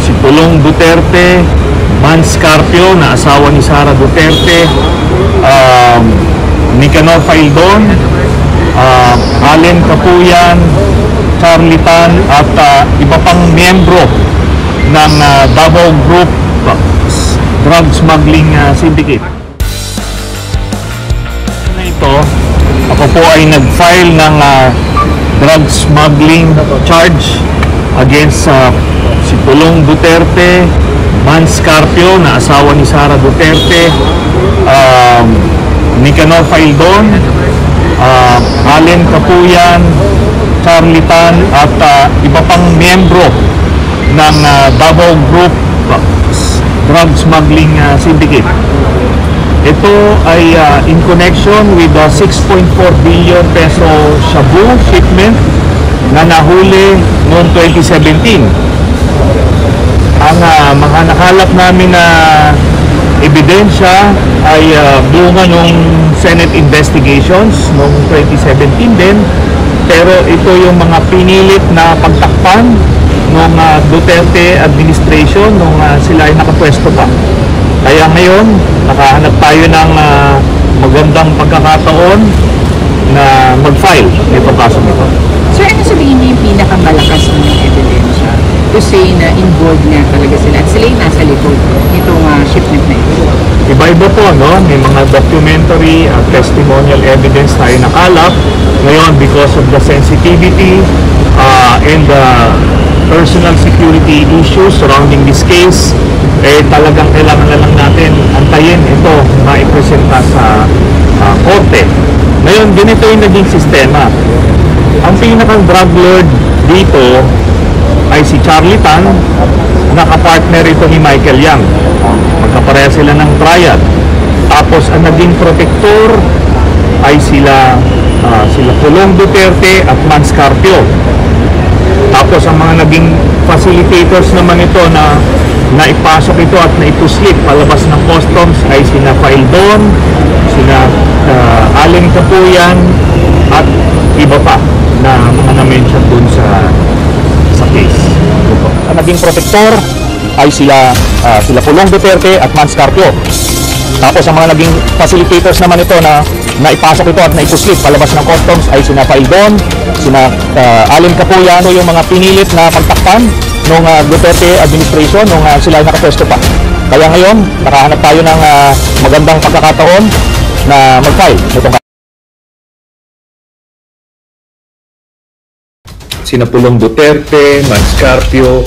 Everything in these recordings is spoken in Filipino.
si Pulong Duterte, Mans Carpio na asawa ni Sara Duterte, Nicanor Faildon, Allen Capuyan, Charlie Tan at iba pang miyembro ng Davao Group Drug Smuggling Syndicate. Ito, ako po ay nag-file ng drug smuggling charge against si Pulong Duterte, Mans Carpio na asawa ni Sara Duterte, Nicanor Faildon, Allen Capuyan, Charlie Tan at iba pang miyembro ng Davao Group Drug Smuggling Syndicate. Ito ay in connection with the 6.4 billion peso shabu shipment na nahuli noong 2017. Ang mga nakalap namin na ebidensya ay bunga ng Senate investigations noong 2017 din, pero ito yung mga pinilit na pagtakpan ng Duterte administration nung sila ay nakapwesto pa. Kaya ngayon, nakahanap tayo ng magandang pagkakataon na mag-file nito kaso nito. Sir, ano sabihin niyo yung pinakamalakas na ebidensya to say na involved na talaga sila at sila yung nasa likod nitong shipment na ito? Iba-iba po, no? May mga documentary at testimonial evidence tayo nakalap. Ngayon, because of the sensitivity and the personal security issues surrounding this case, talagang kailangan na lang natin antayin ito maipresenta sa korte. Ngayon, ganito yung naging sistema. Ang pinakang drug lord dito ay si Charlie Tan, nakapartner ito ni Michael Yang. Magkapareha sila ng triad. Tapos ang naging protector ay sila Pulong Duterte at Mans Carpio. Tapos ang mga naging facilitators naman ito na naipasok ito at naipuslip palabas ng customs ay sina Faildon, sina Allen Capuyan at iba pa na mga na-mention dun sa case. Ang naging protector ay sila Pulong Duterte at Mans Carpio. Tapos ang mga naging facilitators naman ito na naipasok ito at naipuslip palabas ng customs ay sina Faildon, sina Allen Capuyan, yung mga pinilit na pagtakpan nung Duterte administration nung sila ay nakapwesto pa. Kaya ngayon, nakahanap tayo ng magandang pagkakataon na mag-file nitong sina Pulong Duterte, Mans Carpio,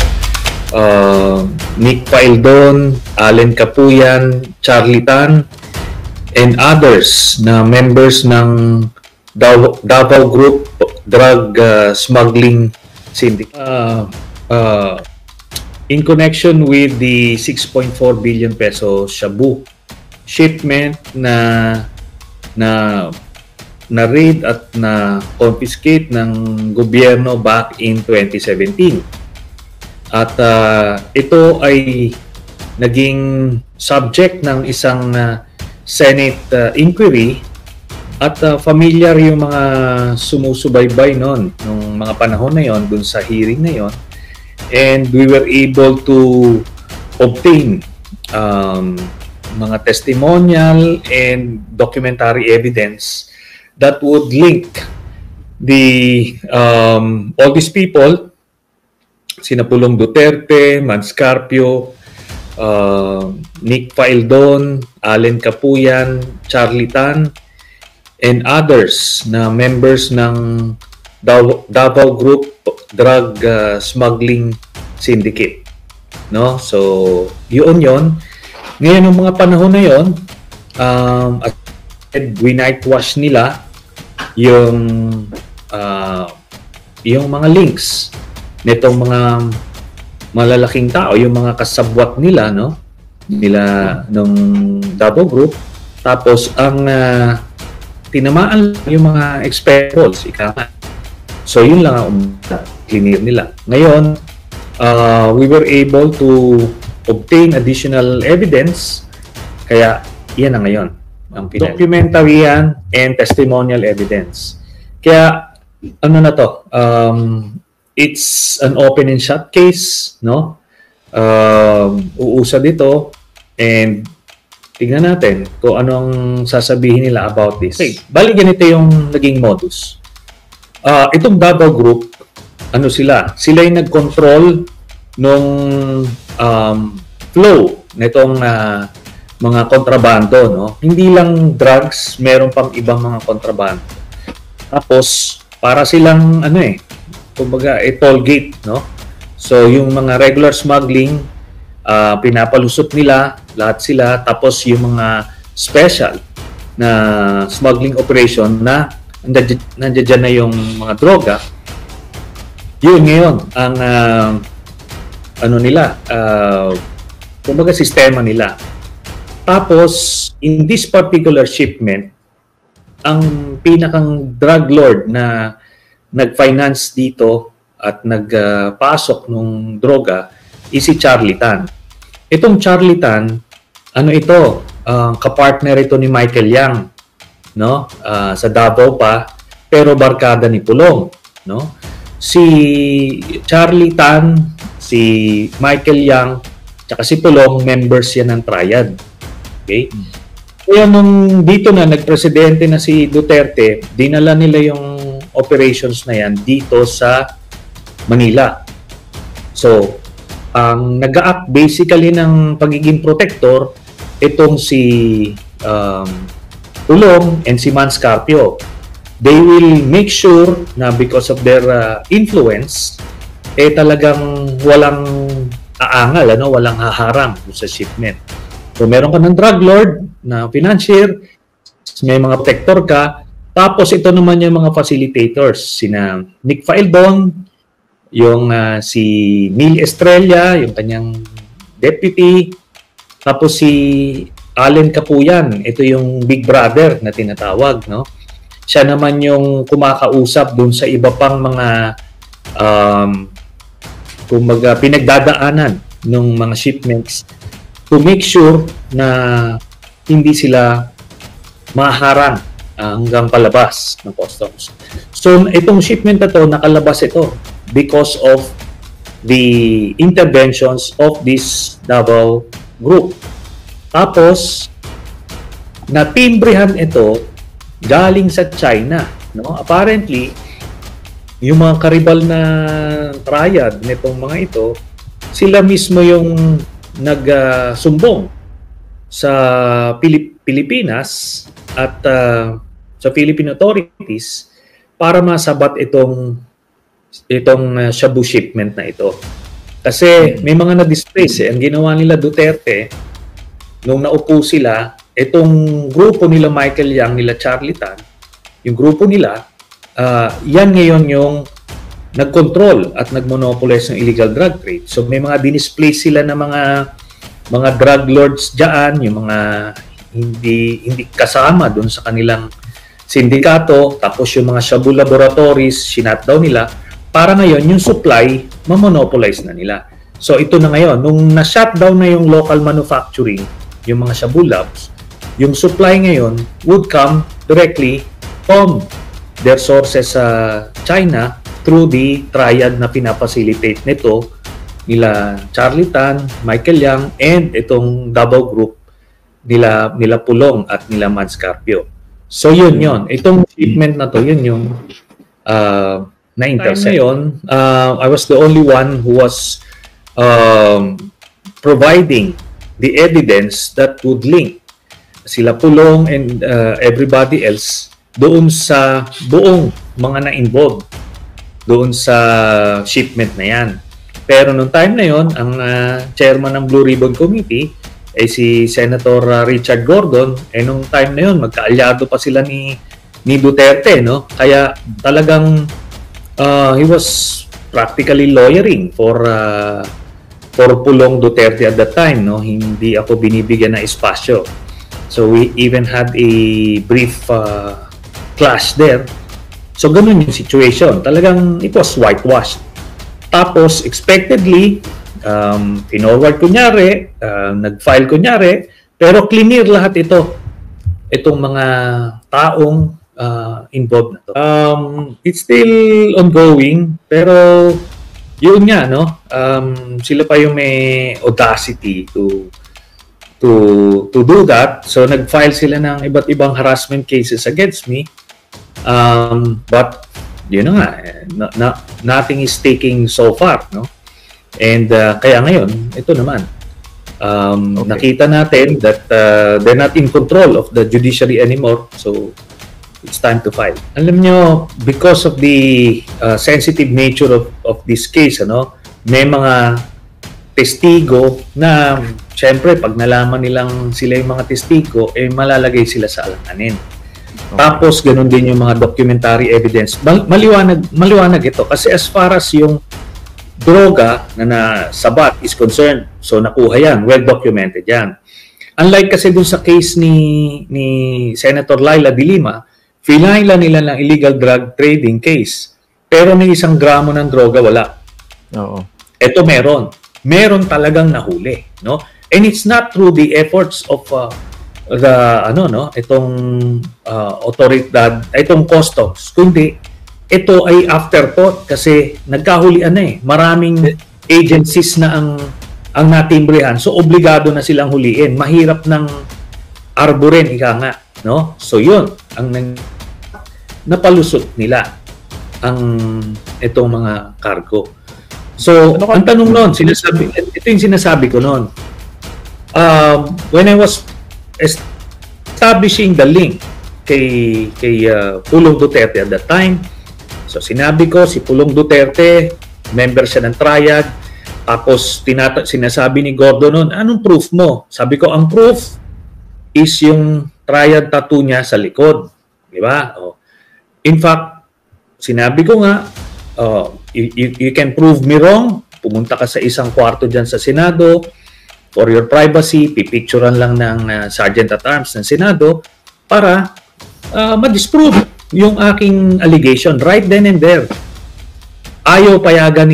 Nick Faildon, Allen Capuyan, Charlie Tan, and others na members ng Davao Group Drug Smuggling Syndicate. In connection with the 6.4 billion peso shabu shipment na raid at na confiscate ng gobyerno back in 2017. At ito ay naging subject ng isang Senate inquiry at familiar yung mga sumusubaybay noon nung mga panahon na yon dun sa hearing na yon, and we were able to obtain mga testimonial and documentary evidence that would link the all these people, sina Pulong Duterte, Mans Carpio, Nick Faildon, Allen Capuyan, Charlie Tan, and others na members ng Davao Group Drug Smuggling Syndicate. No? So, yun. Ngayon, ng mga panahon na yun, winitewash nila yung mga links nitong mga malalaking tao, yung mga kasabwat nila, no? Nung Davao Group. Tapos ang tinamaan yung mga experts, so yun lang ang clear nila. Ngayon, we were able to obtain additional evidence, kaya yan na ngayon ang documentary yan and testimonial evidence. Kaya ano na to, it's an open and shut case, no? Uusad ito, and tignan natin kung anong sasabihin nila about this. Okay, bali ganito yung naging modus. Itong Davao Group, ano sila? Sila yung nag-control nung flow nitong mga kontrabando, no? Hindi lang drugs, meron pang ibang mga kontrabando. Tapos, para silang, kumbaga, toll gate, no? So, yung mga regular smuggling, pinapalusot nila, lahat sila. Tapos, yung mga special na smuggling operation na nandiyan na yung mga droga, yun ngayon ang kumbaga sistema nila. Tapos in this particular shipment, ang pinakang drug lord na nag-finance dito at nagpasok nung droga is si Charlie Tan. Itong Charlie Tan, kapartner ito ni Michael Yang, no? Sa Davao pa, pero barkada ni Pulong, no? Si Charlie Tan, si Michael Yang, tsaka si Pulong, members yan ng Triad. Okay? Kaya nung dito na, nagpresidente na si Duterte, dinala nila yung operations na yan dito sa Manila. So, ang nag-a-act basically ng pagiging protector, itong si Pulong and si Mans Carpio. They will make sure na because of their influence, talagang walang aangal, walang haharang sa shipment. So meron ka ng drug lord na financier, may mga protector ka, tapos ito naman yung mga facilitators, sina Nick Faeldon, yung si Neil Estrella, yung kanyang deputy, tapos si Allen Capuyan, ito yung big brother na tinatawag, no? Siya naman yung kumakausap dun sa iba pang mga kumbaga pinagdadaanan ng mga shipments to make sure na hindi sila maharang hanggang palabas ng customs. So itong shipment na to, nakalabas ito because of the interventions of this Davao Group. Tapos natimbrehan ito galing sa China, no? Apparently, yung mga karibal na triad nitong mga ito, sila mismo yung nagsumbong sa Pilipinas at sa Philippine authorities para masabat itong shabu shipment na ito. Kasi may mga na-displace. Ang ginawa nila Duterte, nung naupo sila, itong grupo nila Michael Yang, nila Charlie Tan, yung grupo nila, yan ngayon yung nag-control at nag-monopolize ng illegal drug trade. So may mga dinisplace sila na mga drug lords diyan, yung mga hindi kasama doon sa kanilang sindikato, tapos yung mga shabu laboratories, sinutdown nila, para ngayon yung supply, ma-monopolize na nila. So ito na ngayon, nung na-shutdown na yung local manufacturing, yung mga shabu labs, yung supply ngayon would come directly from their sources sa China through the triad na pinapacilitate nito nila Charlie Tan, Michael Yang, and itong Davao Group nila Pulong at nila Mans Carpio. So yun. Itong shipment na to, yun yung na-intercept. Ngayon, I was the only one who was providing the evidence that would link sila Pulong and everybody else doon sa buong mga na-involved doon sa shipment na yan. Pero noong time na yon, ang chairman ng Blue Ribbon Committee ay si Senator Richard Gordon. Noong time na yon, magkaalyado pa sila ni Duterte, no? Kaya talagang he was practically lawyering for Pulong Duterte at that time, no? Hindi ako binibigyan ng espasyo. So we even had a brief clash there. So ganun yung situation. Talagang it was whitewashed. Tapos expectedly, pinorward kunyari, nag-file kunyari, pero clear lahat ito. Itong mga taong involved na to. It's still ongoing, pero yun nga, no? Sila pa yung may audacity to do that. So nag-file sila ng iba't ibang harassment cases against me. But yun na nga, nothing is taking so far, no? And kaya ngayon, ito naman. Okay. Nakita natin that they're not in control of the judiciary anymore. So it's time to file. Alam nyo, because of the sensitive nature of this case, may mga testigo na syempre pag nalaman nilang sila yung mga testigo, malalagay sila sa alanganin. Okay. Tapos ganun din yung mga documentary evidence. Maliwanag ito kasi as far as yung droga na nasabat is concerned, so nakuha yan, well documented yan. Unlike kasi dun sa case ni Senator Laila de Lima, finala nila ng illegal drug trading case. Pero may 1 gramo ng droga, wala. Oo. Ito meron talagang nahuli, no? And it's not through the efforts of itong otoridad, itong customs, kundi ito ay afterthought kasi nagkahulian na eh. Maraming agencies na ang natimbrehan, so obligado na silang huliin. Mahirap ng arborin, ika nga, no? So yun ang napalusot nila itong mga cargo. So, ang tanong noon, ito yung sinasabi ko noon. When I was establishing the link kay Pulong Duterte at that time, so sinabi ko, si Pulong Duterte, member siya ng Triad, tapos sinasabi ni Gordon noon, anong proof mo? Sabi ko, ang proof is yung Triad tattoo niya sa likod. Di ba? In fact, sinabi ko nga, you can prove me wrong. Pumunta ka sa isang kwarto dyan sa Senado for your privacy, pipicturean lang ng Sergeant at Arms ng Senado para ma-disprove yung aking allegation right then and there. Ayaw payagan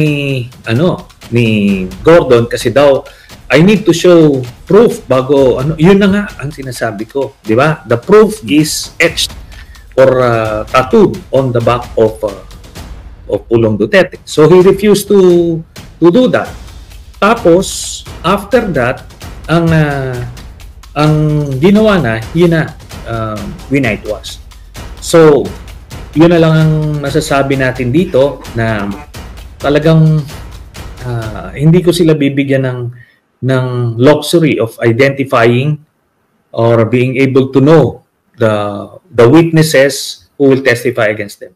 ni Gordon kasi daw I need to show proof bago yun na nga ang sinasabi ko, di ba? The proof is etched or tattooed on the back of Pulong Duterte. So he refused to do that. Tapos after that, ang ginawa na, yun na winightwash. So yun na lang ang masasabi natin dito na talagang hindi ko sila bibigyan ng luxury of identifying or being able to know the witnesses who will testify against them.